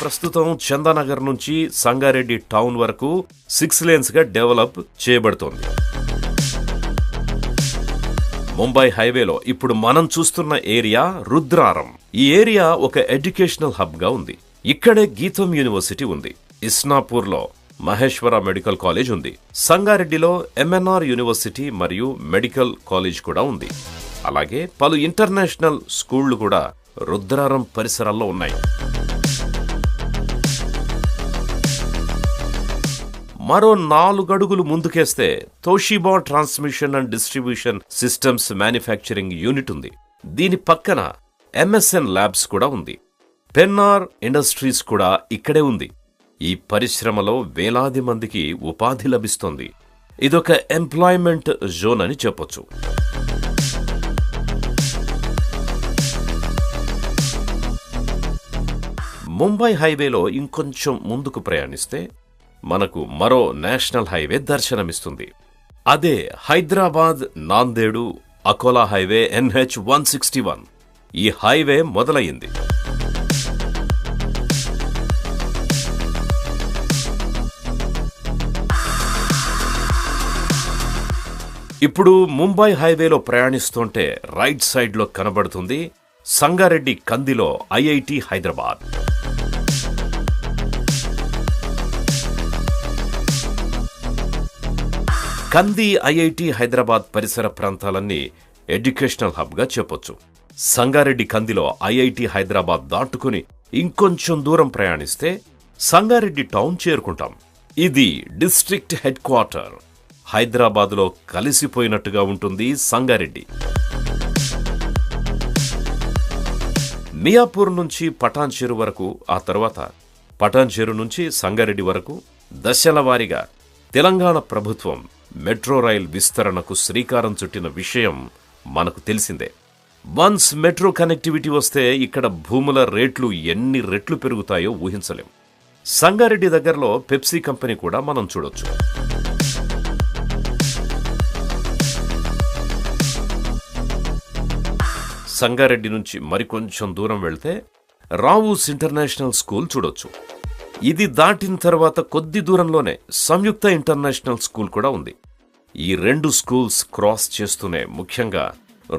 ప్రస్తుతం చందానగర్ నుంచి సంగారెడ్డి టౌన్ వరకు 6 లేన్స్ గా డెవలప్ చేయబడుతోంది. ముంబై హైవేలో ఇప్పుడు మనం చూస్తున్న ఏరియా రుద్రారం. ఈ ఏరియా ఒక ఎడ్యుకేషనల్ హబ్ గా ఉంది. ఇక్కడే గీతం యూనివర్సిటీ ఉంది. ఇస్నాపూర్లో మహేశ్వర మెడికల్ కాలేజ్ ఉంది. సంగారెడ్డిలో MNR యూనివర్సిటీ మరియు మెడికల్ కాలేజ్ కూడా ఉంది. అలాగే పలు ఇంటర్నేషనల్ స్కూళ్లు కూడా రుద్రారం పరిసరాల్లో ఉన్నాయి. మరో 4 అడుగులు ముందుకేస్తే Toshiba transmission and distribution systems manufacturing unit ఉంది. దీని పక్కన MSN ల్యాబ్స్ కూడా ఉంది. పెన్నార్ ఇండస్ట్రీస్ కూడా ఇక్కడే ఉంది. ఈ పరిశ్రమలో వేలాది మందికి ఉపాధి లభిస్తోంది. ఇదొక ఎంప్లాయ్మెంట్ జోన్ అని చెప్పొచ్చు. ముంబై హైవేలో ఇంకొంచెం ముందుకు ప్రయాణిస్తే మనకు మరో నేషనల్ హైవే దర్శనమిస్తుంది. అదే హైదరాబాద్ నాందేడు అకోలా హైవే NH-161. ఈ హైవే మొదలయ్యింది. ఇప్పుడు ముంబై హైవేలో ప్రయాణిస్తుంటే రైట్ సైడ్లో కనబడుతుంది సంగారెడ్డి కందిలో IIT హైదరాబాద్. కంది IIT హైదరాబాద్ పరిసర ప్రాంతాలన్నీ ఎడ్యుకేషనల్ హబ్ గా చెప్పొచ్చు. సంగారెడ్డి కందిలో IIT హైదరాబాద్ దాటుకుని ఇంకొంచెం దూరం ప్రయాణిస్తే సంగారెడ్డి టౌన్ చేరుకుంటాం. ఇది డిస్ట్రిక్ట్ హెడ్ క్వార్టర్. హైదరాబాద్లో కలిసిపోయినట్టుగా ఉంటుంది సంగారెడ్డి. మియాపూర్ నుంచి పటాన్ చెరు వరకు, ఆ తర్వాత పటాన్ చెరు నుంచి సంగారెడ్డి వరకు దశల వారీగా తెలంగాణ ప్రభుత్వం మెట్రో రైల్ విస్తరణకు శ్రీకారం చుట్టిన విషయం మనకు తెలిసిందే. వన్స్ మెట్రో కనెక్టివిటీ వస్తే ఇక్కడ భూముల రేట్లు ఎన్ని రెట్లు పెరుగుతాయో ఊహించలేం. సంగారెడ్డి దగ్గరలో పెప్సీ కంపెనీ కూడా మనం చూడొచ్చు. సంగారెడ్డి నుంచి మరికొంచెం దూరం వెళ్తే రావూస్ ఇంటర్నేషనల్ స్కూల్ చూడొచ్చు. ఇది దాటిన తర్వాత కొద్ది దూరంలోనే సంయుక్త ఇంటర్నేషనల్ స్కూల్ కూడా ఉంది. ఈ 2 స్కూల్స్ క్రాస్ చేస్తూనే ముఖ్యంగా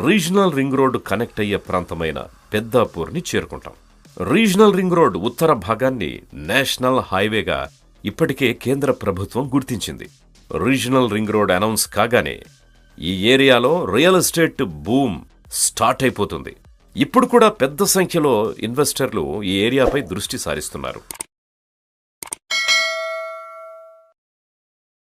రీజనల్ రింగ్ రోడ్ కనెక్ట్ అయ్యే ప్రాంతమైన పెద్దాపూర్ని చేరుకుంటాం. రీజనల్ రింగ్ రోడ్ ఉత్తర భాగాన్ని నేషనల్ హైవేగా ఇప్పటికే కేంద్ర ప్రభుత్వం గుర్తించింది. రీజనల్ రింగ్ రోడ్ అనౌన్స్ కాగానే ఈ ఏరియాలో రియల్ ఎస్టేట్ బూమ్ స్టార్ట్ అయిపోతుంది. ఇప్పుడు కూడా పెద్ద సంఖ్యలో ఇన్వెస్టర్లు ఈ ఏరియాపై దృష్టి సారిస్తున్నారు.